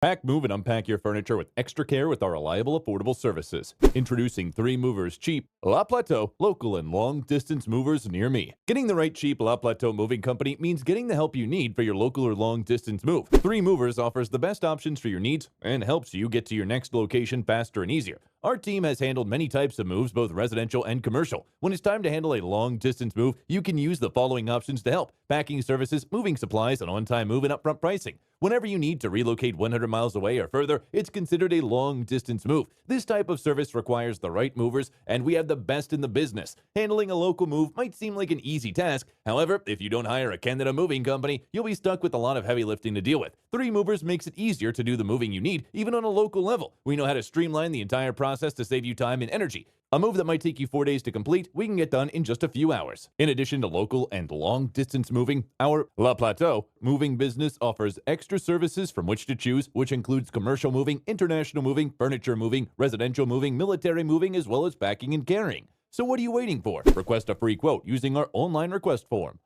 Pack, move, and unpack your furniture with extra care with our reliable, affordable services. Introducing 3 Movers Cheap, La Plateau, local and long-distance movers near me. Getting the right cheap La Plateau moving company means getting the help you need for your local or long-distance move. 3 Movers offers the best options for your needs and helps you get to your next location faster and easier. Our team has handled many types of moves, both residential and commercial. When it's time to handle a long-distance move, you can use the following options to help: packing services, moving supplies, and on-time move and upfront pricing. Whenever you need to relocate 100 miles away or further, it's considered a long-distance move. This type of service requires the right movers, and we have the best in the business. Handling a local move might seem like an easy task. However, if you don't hire a Canada moving company, you'll be stuck with a lot of heavy lifting to deal with. 3 Movers makes it easier to do the moving you need, even on a local level. We know how to streamline the entire process to save you time and energy. A move that might take you 4 days to complete, we can get done in just a few hours. In addition to local and long-distance moving, our La Plateau moving business offers extra services from which to choose, which includes commercial moving, international moving, furniture moving, residential moving, military moving, as well as packing and carrying. So what are you waiting for? Request a free quote using our online request form.